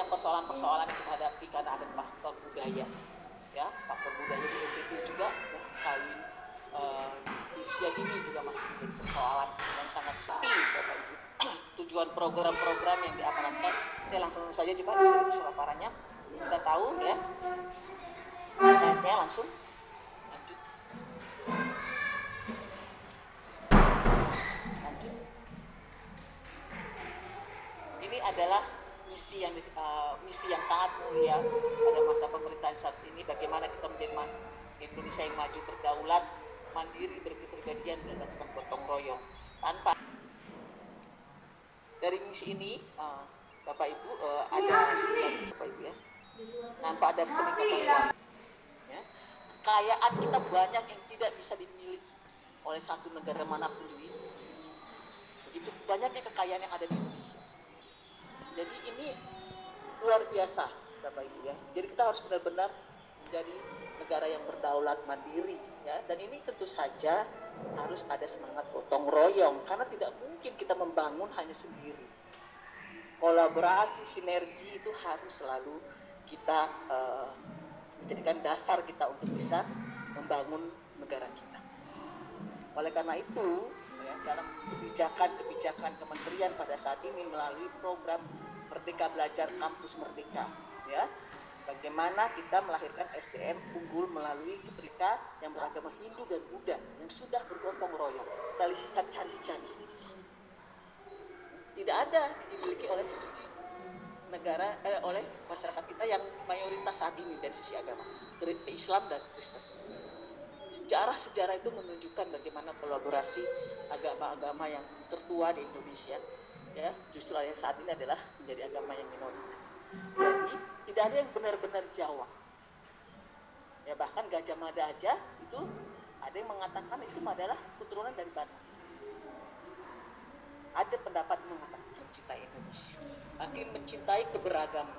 banyak persoalan-persoalan yang kita hadapi karena ada faktor budaya, ya faktor budaya di NTB juga ya, kawin di usia dini juga masih menjadi persoalan yang sangat sepi Bapak Ibu. Tujuan program-program yang diamanatkan, saya langsung saja juga bisa di suaraparanya kita tahu ya. Saya langsung lanjut. Ini adalah misi yang sangat mulia pada masa pemerintahan saat ini, bagaimana kita menjadi Indonesia yang maju, berdaulat, mandiri, berkepribadian, berdasarkan gotong royong. Tanpa dari misi ini, Bapak Ibu, ada 9 Bapak Ibu ya, tanpa ada peningkatan kualitas, ya, kekayaan kita banyak yang tidak bisa dimiliki oleh satu negara manapun di dunia. Begitu banyaknya kekayaan yang ada di Indonesia. Jadi ini luar biasa Bapak Ibu ya. Jadi kita harus benar-benar menjadi negara yang berdaulat mandiri ya. Dan ini tentu saja harus ada semangat gotong royong, karena tidak mungkin kita membangun hanya sendiri. Kolaborasi, sinergi itu harus selalu kita menjadikan dasar kita untuk bisa membangun negara kita. Oleh karena itu ya, dalam kebijakan kementerian pada saat ini melalui program Merdeka Belajar Kampus Merdeka ya, bagaimana kita melahirkan SDM unggul melalui mereka yang beragama Hindu dan Buddha yang sudah bergotong royong. Kita lihat candi-candi tidak ada dimiliki oleh negara oleh masyarakat kita yang mayoritas saat ini dari sisi agama Islam dan Kristen. Sejarah itu menunjukkan bagaimana kolaborasi agama-agama yang tertua di Indonesia ya, justru yang saat ini adalah menjadi agama yang minoritas. Jadi tidak ada yang benar-benar Jawa ya, bahkan Gajah Mada aja itu ada yang mengatakan itu adalah keturunan dari Batak. Ada pendapat mengatakan mencintai Indonesia, makin mencintai keberagaman.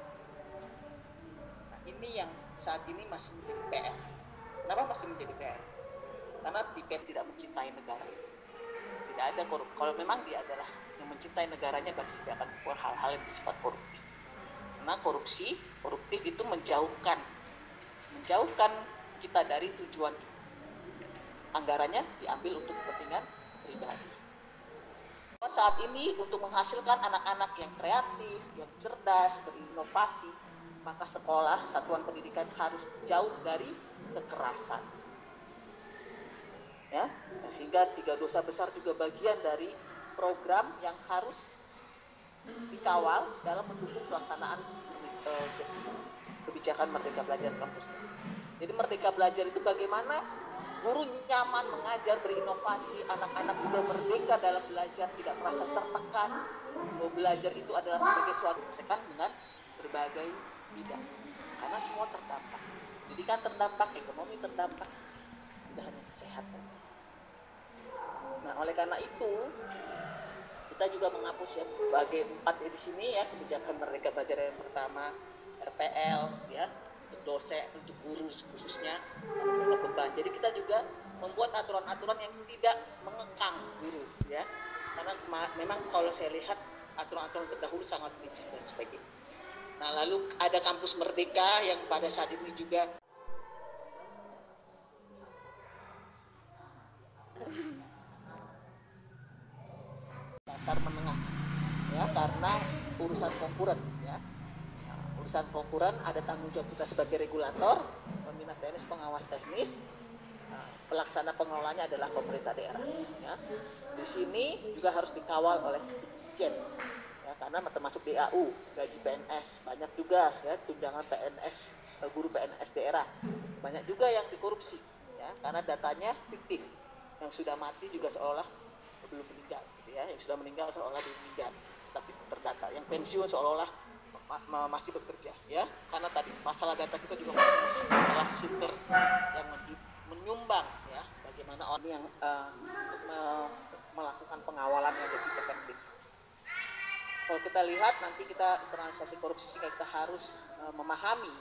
Nah, ini yang saat ini masih menjadi PR. Kenapa masih menjadi PR? Karena DPR tidak mencintai negara. Tidak ada korupsi. Kalau memang dia adalah yang mencintai negaranya, pasti dia akan melakukan hal-hal yang bersifat koruptif. Karena koruptif itu menjauhkan kita dari tujuan. Anggarannya diambil untuk kepentingan pribadi. Saat ini untuk menghasilkan anak-anak yang kreatif, yang cerdas, berinovasi, maka sekolah, satuan pendidikan harus jauh dari kekerasan. Ya, sehingga 3 dosa besar juga bagian dari program yang harus dikawal dalam mendukung pelaksanaan kebijakan Merdeka Belajar Kampus. Jadi Merdeka Belajar itu bagaimana guru nyaman mengajar, berinovasi, anak-anak juga merdeka dalam belajar, tidak merasa tertekan. Bahwa belajar itu adalah sebagai suatu kesekan dengan berbagai bidang, karena semua terdampak. Pendidikan terdampak, ekonomi terdampak, tidak hanya kesehatan. Nah, oleh karena itu kita juga menghapus ya bagi 4 di sini ya, kebijakan Merdeka Belajar yang pertama, RPL ya, untuk dosen, untuk guru khususnya untuk beban. Jadi kita juga membuat aturan-aturan yang tidak mengekang guru ya, karena memang kalau saya lihat aturan-aturan terdahulu sangat rigid dan sebagainya. Nah, lalu ada kampus Merdeka yang pada saat ini juga dasar menengah ya, karena urusan konkuren ya. Nah, urusan konkuren ada tanggung jawab kita sebagai regulator, pembina teknis, pengawas teknis. Pelaksana pengelolanya adalah pemerintah daerah ya. Di sini juga harus dikawal oleh Ditjen ya, karena termasuk DAU, gaji PNS banyak juga ya, tunjangan PNS, guru PNS daerah banyak juga yang dikorupsi ya, karena datanya fiktif. Yang sudah mati juga seolah belum meninggal gitu ya, yang sudah meninggal seolah belum meninggal tapi terdata, yang pensiun seolah-olah masih bekerja ya, karena tadi masalah data kita juga masih masalah super yang menyumbang ya, bagaimana orang yang untuk melakukan pengawalan yang lebih efektif. Kalau kita lihat nanti kita internalisasi korupsi, sehingga kita harus memahami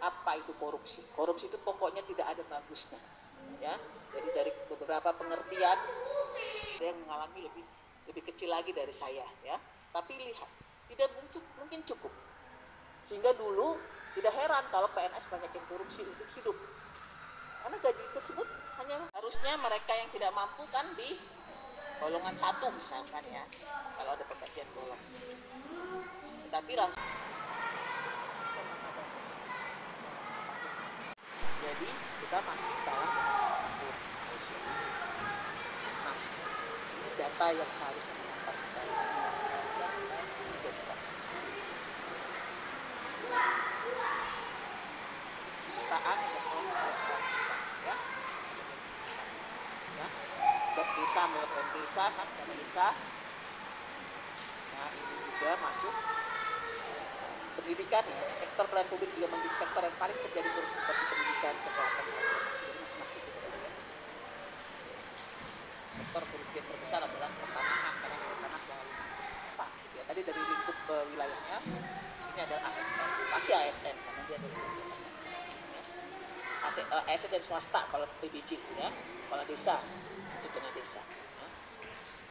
apa itu korupsi. Korupsi itu pokoknya tidak ada bagusnya ya. Jadi dari beberapa pengertian ada yang mengalami lebih kecil lagi dari saya ya. Tapi lihat, tidak mungkin cukup Sehingga dulu tidak heran kalau PNS banyak yang korupsi untuk hidup, karena gaji tersebut hanya harusnya mereka yang tidak mampu kan di golongan 1 misalkan ya, kalau ada pembagian golong, tetapi langsung. Jadi kita masih dalam Singapura, Malaysia. Nah, ini data yang seharusnya mendapat kita semua yang tidak bisa. Pemetaan ekonomi ya, ya, desa melakukan desa kan, dana desa. Nah, ini juga masuk pendidikan ya. Sektor pelayanan publik juga menjadi sektor yang paling terjadi korupsi seperti pendidikan, kesehatan, dan sebagainya. Masing-masing gitu ya. Sektor kerugian terbesar adalah pertanahan, karena tanah selalu apa ya, tadi dari lingkup wilayahnya ini adalah ASN, pasti ASN karena dia dari jabatan ya. ASN dan swasta kalau PBJ ya, kalau desa itu dana desa ya.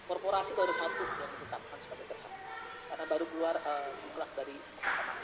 Korporasi baru 1 yang ditetapkan sebagai tersangka karena baru keluar jumlah dari mahkamah.